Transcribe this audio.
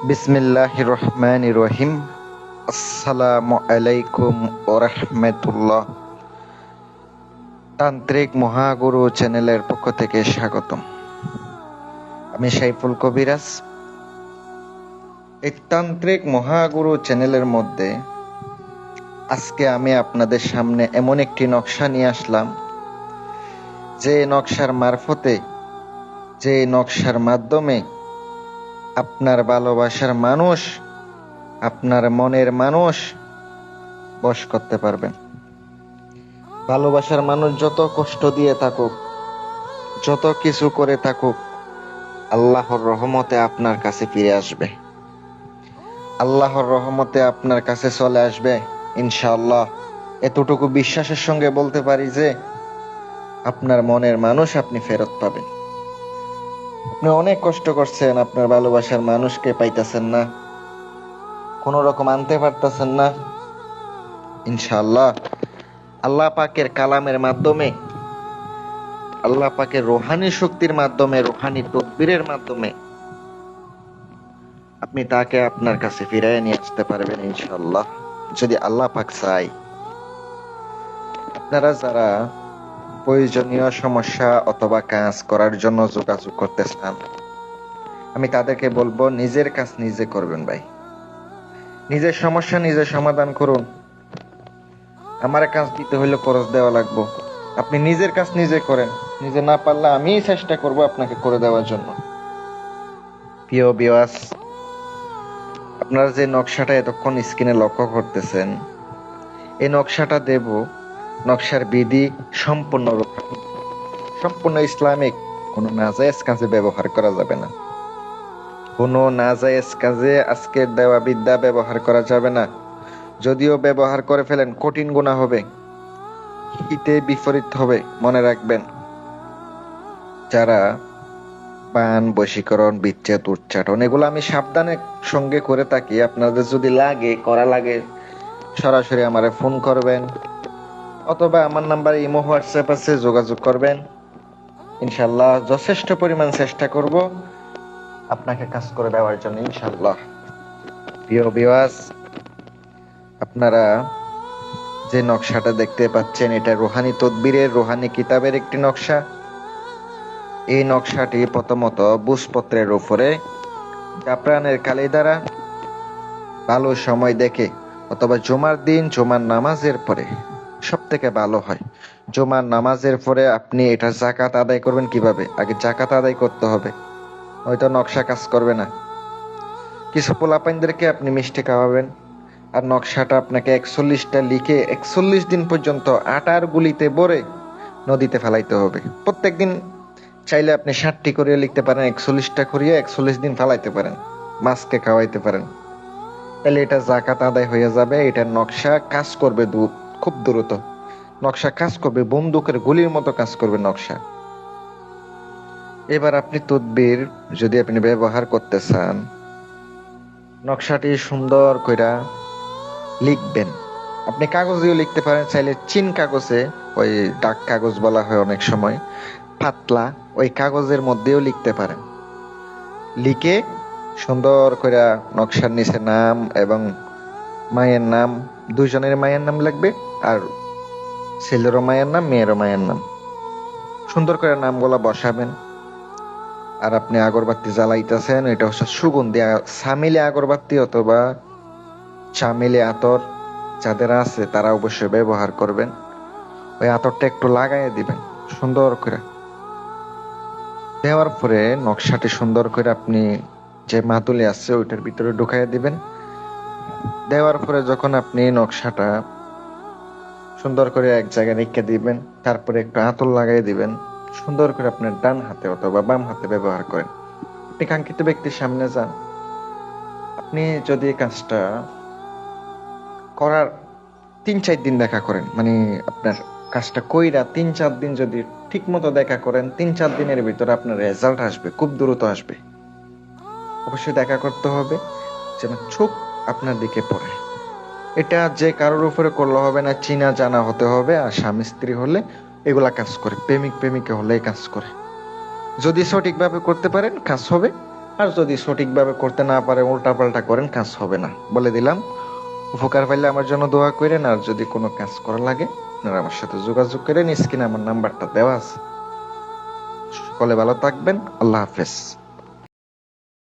বিসমিল্লাহির রহমানির রহিম। আসসালামু আলাইকুম ওয়া রাহমাতুল্লাহ। তান্ত্রিক মহাগুরু চ্যানেলের পক্ষ থেকে স্বাগতম। আমি সাইফুল কবিরাজ। এই তান্ত্রিক মহাগুরু চ্যানেলের মধ্যে আজকে আমি আপনাদের সামনে এমন একটি নকশা নিয়ে আসলাম, যে নকশার মারফতে, যে নকশার মাধ্যমে আপনার ভালোবাসার মানুষ, আপনার মনের মানুষ বশ করতে পারবেন। ভালোবাসার মানুষ যত কষ্ট দিয়ে থাকুক, যত কিছু করে থাকুক, আল্লাহর রহমতে আপনার কাছে ফিরে আসবে। আল্লাহর রহমতে আপনার কাছে চলে আসবে ইনশাআল্লাহ। এতটুকু বিশ্বাসের সঙ্গে বলতে পারি যে আপনার মনের মানুষ আপনি ফেরত পাবেন। আপনি অনেক কষ্ট করছেন, আপনার ভালোবাসার মানুষকে পাইতেছেন না, কোনো রকম আনতে পারতেছেন না। ইনশাআল্লাহ আল্লাহ পাকের কালামের মাধ্যমে, আল্লাহ পাকের রুহানি শক্তির মাধ্যমে, রুহানি তদবিরের মাধ্যমে আপনি তাকে আপনার কাছে ফিরিয়ে নিয়ে আসতে পারবেন ইনশাআল্লাহ, যদি আল্লাহ পাক চায়। আপনারা যারা প্রয়োজনীয় সমস্যা অথবা কাজ করার জন্য যোগাযোগ করতে চান, আমি তাদেরকে বলবো নিজের কাজ নিজে করবেন ভাই। নিজের সমস্যা নিজে সমাধান করুন। আমার কাজ দিতে হইলে খরচ দেওয়া লাগবে, আপনি নিজের কাজ নিজে করেন। নিজে না পারলে আমি চেষ্টা করব আপনাকে করে দেওয়ার জন্য। প্রিয় ভিউয়ার্স, আপনারা যে নকশাটা এতক্ষণ স্ক্রিনে লক্ষ্য করতেছেন, এই নকশাটা দেব, নকশার বিধি সম্পূর্ণ ইসলামিক। কোনো নাজায়েজ কাজে ব্যবহার করা যাবে না। কোনো নাজায়েজ কাজে আজকের দেওয়া বিদ্যা ব্যবহার করা যাবে না। যদিও ব্যবহার করে ফেলেন কঠিন গুনাহ হবে, হিতে বিপরীত হবে। মনে রাখবেন, যারা পান, বশীকরণ, বিচ্ছেদ, উচ্চাটন এগুলো আমি সাবধানের সঙ্গে করে থাকি। আপনাদের যদি করা লাগে সরাসরি আমারে ফোন করবেন, অথবা আমার নাম্বারে ইমো, হোয়াটসঅ্যাপ আছে, যোগাযোগ করবেন। ইনশাআল্লাহ যথেষ্ট পরিমাণ চেষ্টা করব আপনাকে কাজ করে দেওয়ার জন্য ইনশাআল্লাহ। প্রিয় ভিউয়ার্স, আপনারা যে নকশাটা দেখতে পাচ্ছেন, এটা রুহানি তদবিরের, রুহানি কিতাবের একটি নকশা। এই নকশাটি প্রথমত বুঝপত্রের উপরে জাফরানের কালি দ্বারা ভালো সময় দেখে, অথবা জুমার দিন, জুমার নামাজের পরে সব থেকে ভালো হয়। জুমার নামাজের পরে আপনি এটা জাকাত আদায় করবেন। কিভাবে? আগে জাকাত আদায় করতে হবে, হয়তো নকশা কাজ করবে না। কিছু পোলাপাইনদেরকে আপনি মিষ্টি খাওয়াবেন, আর নকশাটা আপনাকে 41টা লিখে 41 দিন পর্যন্ত আটার গুলিতে ভরে নদীতে ফেলাইতে হবে। প্রত্যেকদিন চাইলে আপনি 60টি করে লিখতে পারেন, 41টা করিয়ে 41 দিন ফেলাইতে পারেন, মাছকে খাওয়াইতে পারেন। তাহলে এটা জাকাত আদায় হয়ে যাবে। এটার নকশা কাজ করবে খুব দ্রুত। নকশা কাজ করবে, বন্দুকের গুলির মতো কাজ করবে নকশা। এবার আপনি তদবির যদি আপনি ব্যবহার করতে চান, নকশাটি সুন্দর কইরা লিখবেন। আপনি কাগজেও লিখতে পারেন, চাইলে চিন কাগজে, ওই ডাক কাগজ বলা হয় অনেক সময়, পাতলা ওই কাগজের মধ্যেও লিখতে পারেন। লিখে সুন্দর করে নকশার নিচে নাম এবং মায়ের নাম, দুইজনের মায়ের নাম লাগবে, আর ছেলেরও মায়ের নাম, মেয়েরও মায়ের নাম, সুন্দর করে নামগুলা বসাবেন। আর আপনি আগরবাতি জ্বালাইতেছেন, এটা হচ্ছে সুগন্ধি সামিলে আগরবাতি অথবা চামেলি আতর, যাদের আছে তারা অবশ্যই ব্যবহার করবেন। ওই আতরটা একটু লাগাইয়া দিবেন সুন্দর করে। দেওয়ার পরে নকশাটি সুন্দর করে আপনি যে মাদুলি আছে ওইটার ভিতরে ঢুকাইয়া দিবেন। দেওয়ার পরে যখন আপনি নকশাটা সুন্দর করে এক জায়গায় রেখে দিবেন, তারপরে একটু আতর লাগাই দিবেন। সুন্দর করে আপনার ডান হাতে অথবা বাম হাতে ব্যবহার করেন। আপনি কাঙ্ক্ষিত ব্যক্তির সামনে যান। আপনি যদি কাজটা করার 3-4 দিন দেখা করেন, মানে আপনার কাজটা কইরা 3-4 দিন যদি ঠিক মতো দেখা করেন, 3-4 দিনের ভিতরে আপনার রেজাল্ট আসবে, খুব দ্রুত আসবে। অবশ্যই দেখা করতে হবে যেন চোখ আপনার দিকে পড়ে। এটা যে কারোর উপরে করলে হবে না, চিনা জানা হতে হবে। আর স্বামী স্ত্রী হলে এগুলা কাজ করে, প্রেমিক প্রেমিকা হলে কাজ করে। যদি সঠিকভাবে করতে পারেন কাজ হবে, আর যদি সঠিকভাবে করতে না পারে, উল্টাপাল্টা করেন, কাজ হবে না। বলে দিলাম, উপকার পাইলে আমার জন্য দোয়া করেন। আর যদি কোনো কাজ করা লাগে, আপনারা আমার সাথে যোগাযোগ করেন। স্ক্রিনে আমার নাম্বারটা দেওয়া আছে। সকলে ভালো থাকবেন। আল্লাহ হাফেজ।